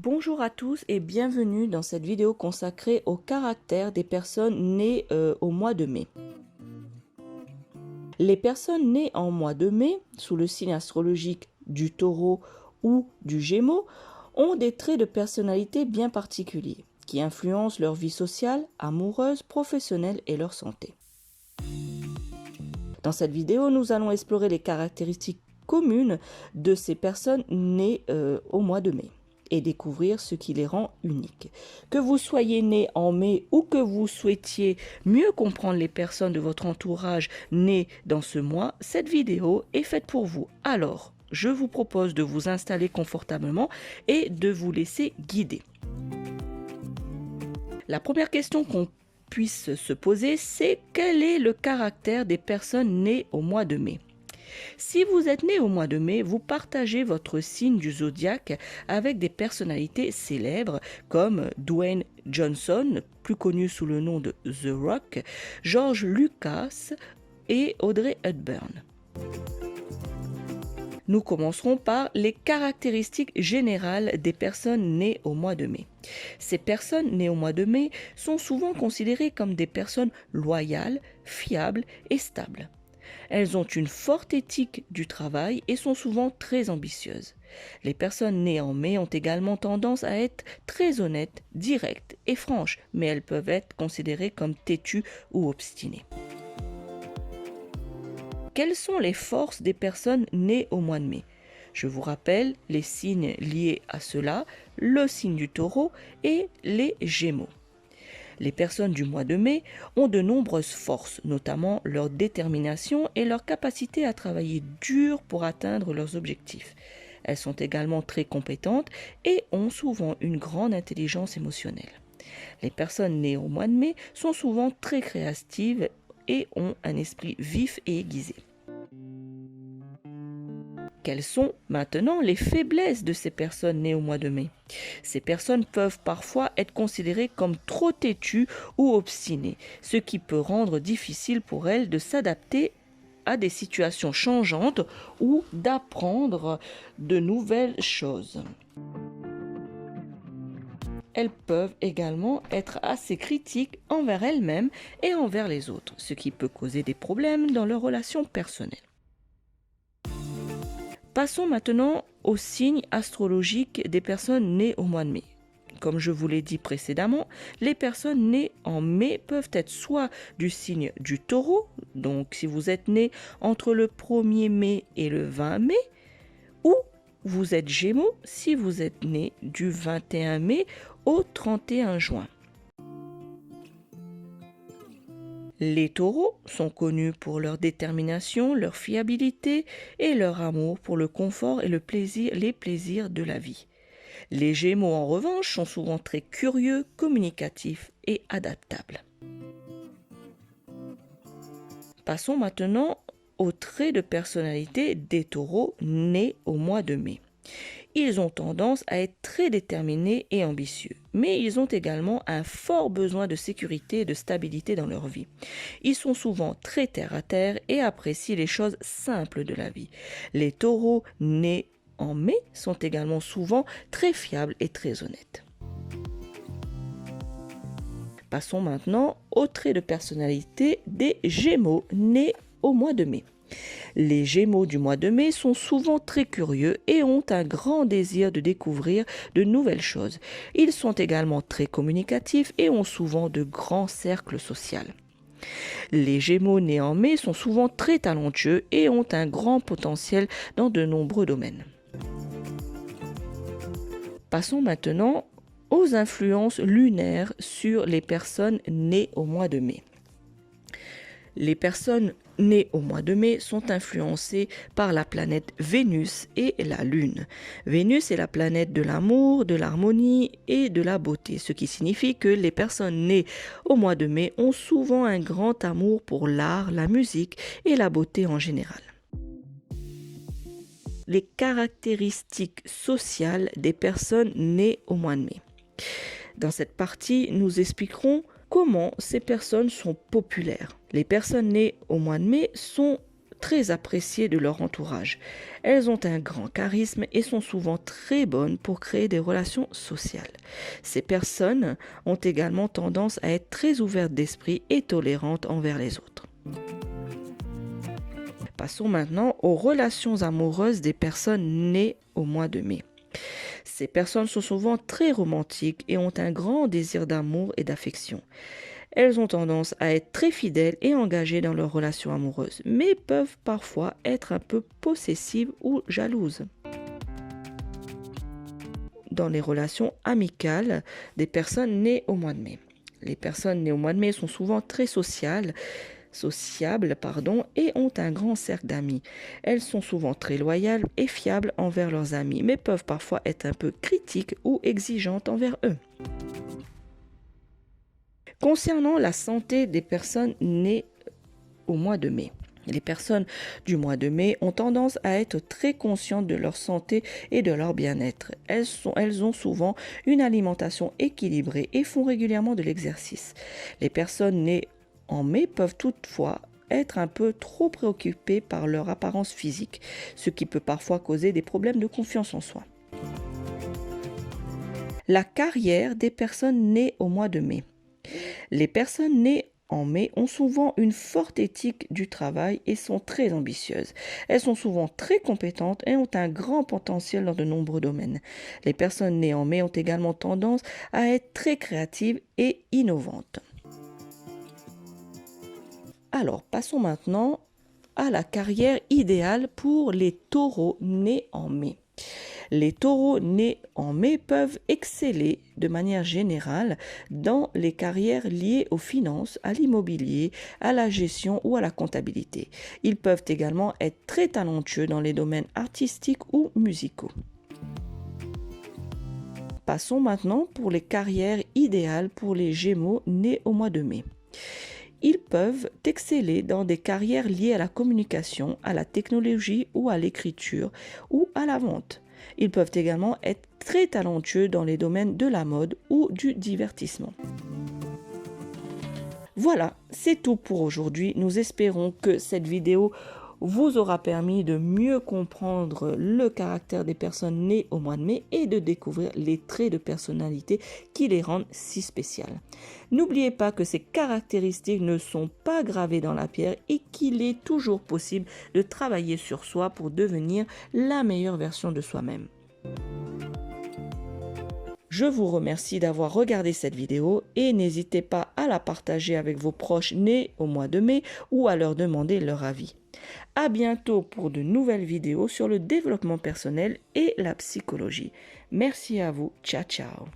Bonjour à tous et bienvenue dans cette vidéo consacrée au caractère des personnes nées au mois de mai. Les personnes nées en mois de mai, sous le signe astrologique du Taureau ou du Gémeaux, ont des traits de personnalité bien particuliers qui influencent leur vie sociale, amoureuse, professionnelle et leur santé. Dans cette vidéo, nous allons explorer les caractéristiques communes de ces personnes nées au mois de mai et découvrir ce qui les rend uniques. Que vous soyez né en mai ou que vous souhaitiez mieux comprendre les personnes de votre entourage nées dans ce mois, cette vidéo est faite pour vous. Alors, je vous propose de vous installer confortablement et de vous laisser guider. La première question qu'on puisse se poser, c'est quel est le caractère des personnes nées au mois de mai ? Si vous êtes né au mois de mai, vous partagez votre signe du zodiaque avec des personnalités célèbres comme Dwayne Johnson, plus connu sous le nom de The Rock, George Lucas et Audrey Hepburn. Nous commencerons par les caractéristiques générales des personnes nées au mois de mai. Ces personnes nées au mois de mai sont souvent considérées comme des personnes loyales, fiables et stables. Elles ont une forte éthique du travail et sont souvent très ambitieuses. Les personnes nées en mai ont également tendance à être très honnêtes, directes et franches, mais elles peuvent être considérées comme têtues ou obstinées. Quelles sont les forces des personnes nées au mois de mai ? Je vous rappelle les signes liés à cela, le signe du Taureau et les Gémeaux. Les personnes du mois de mai ont de nombreuses forces, notamment leur détermination et leur capacité à travailler dur pour atteindre leurs objectifs. Elles sont également très compétentes et ont souvent une grande intelligence émotionnelle. Les personnes nées au mois de mai sont souvent très créatives et ont un esprit vif et aiguisé. Quelles sont maintenant les faiblesses de ces personnes nées au mois de mai ? Ces personnes peuvent parfois être considérées comme trop têtues ou obstinées, ce qui peut rendre difficile pour elles de s'adapter à des situations changeantes ou d'apprendre de nouvelles choses. Elles peuvent également être assez critiques envers elles-mêmes et envers les autres, ce qui peut causer des problèmes dans leurs relations personnelles. Passons maintenant aux signes astrologiques des personnes nées au mois de mai. Comme je vous l'ai dit précédemment, les personnes nées en mai peuvent être soit du signe du Taureau, donc si vous êtes né entre le 1er mai et le 20 mai, ou vous êtes Gémeaux si vous êtes né du 21 mai au 31 juin. Les taureaux sont connus pour leur détermination, leur fiabilité et leur amour pour le confort et les plaisirs de la vie. Les gémeaux en revanche sont souvent très curieux, communicatifs et adaptables. Passons maintenant aux traits de personnalité des taureaux nés au mois de mai. Ils ont tendance à être très déterminés et ambitieux, mais ils ont également un fort besoin de sécurité et de stabilité dans leur vie. Ils sont souvent très terre-à-terre et apprécient les choses simples de la vie. Les taureaux nés en mai sont également souvent très fiables et très honnêtes. Passons maintenant aux traits de personnalité des Gémeaux nés au mois de mai. Les Gémeaux du mois de mai sont souvent très curieux et ont un grand désir de découvrir de nouvelles choses. Ils sont également très communicatifs et ont souvent de grands cercles sociaux. Les Gémeaux nés en mai sont souvent très talentueux et ont un grand potentiel dans de nombreux domaines. Passons maintenant aux influences lunaires sur les personnes nées au mois de mai. Les personnes nées au mois de mai sont influencées par la planète Vénus et la Lune. Vénus est la planète de l'amour, de l'harmonie et de la beauté, ce qui signifie que les personnes nées au mois de mai ont souvent un grand amour pour l'art, la musique et la beauté en général. Les caractéristiques sociales des personnes nées au mois de mai. Dans cette partie, nous expliquerons comment ces personnes sont populaires. Les personnes nées au mois de mai sont très appréciées de leur entourage. Elles ont un grand charisme et sont souvent très bonnes pour créer des relations sociales. Ces personnes ont également tendance à être très ouvertes d'esprit et tolérantes envers les autres. Passons maintenant aux relations amoureuses des personnes nées au mois de mai. Ces personnes sont souvent très romantiques et ont un grand désir d'amour et d'affection. Elles ont tendance à être très fidèles et engagées dans leurs relations amoureuses, mais peuvent parfois être un peu possessives ou jalouses. Dans les relations amicales des personnes nées au mois de mai. Les personnes nées au mois de mai sont souvent très sociables, et ont un grand cercle d'amis. Elles sont souvent très loyales et fiables envers leurs amis, mais peuvent parfois être un peu critiques ou exigeantes envers eux. Concernant la santé des personnes nées au mois de mai. Les personnes du mois de mai ont tendance à être très conscientes de leur santé et de leur bien-être. Elles ont souvent une alimentation équilibrée et font régulièrement de l'exercice. Les personnes nées en mai peuvent toutefois être un peu trop préoccupées par leur apparence physique, ce qui peut parfois causer des problèmes de confiance en soi. La carrière des personnes nées au mois de mai. Les personnes nées en mai ont souvent une forte éthique du travail et sont très ambitieuses. Elles sont souvent très compétentes et ont un grand potentiel dans de nombreux domaines. Les personnes nées en mai ont également tendance à être très créatives et innovantes. Alors, passons maintenant à la carrière idéale pour les taureaux nés en mai. Les taureaux nés en mai peuvent exceller de manière générale dans les carrières liées aux finances, à l'immobilier, à la gestion ou à la comptabilité. Ils peuvent également être très talentueux dans les domaines artistiques ou musicaux. Passons maintenant pour les carrières idéales pour les Gémeaux nés au mois de mai. Ils peuvent exceller dans des carrières liées à la communication, à la technologie ou à l'écriture ou à la vente. Ils peuvent également être très talentueux dans les domaines de la mode ou du divertissement. Voilà, c'est tout pour aujourd'hui. Nous espérons que cette vidéo vous aura permis de mieux comprendre le caractère des personnes nées au mois de mai et de découvrir les traits de personnalité qui les rendent si spéciales. N'oubliez pas que ces caractéristiques ne sont pas gravées dans la pierre et qu'il est toujours possible de travailler sur soi pour devenir la meilleure version de soi-même. Je vous remercie d'avoir regardé cette vidéo et n'hésitez pas à la partager avec vos proches nés au mois de mai ou à leur demander leur avis. À bientôt pour de nouvelles vidéos sur le développement personnel et la psychologie. Merci à vous. Ciao, ciao.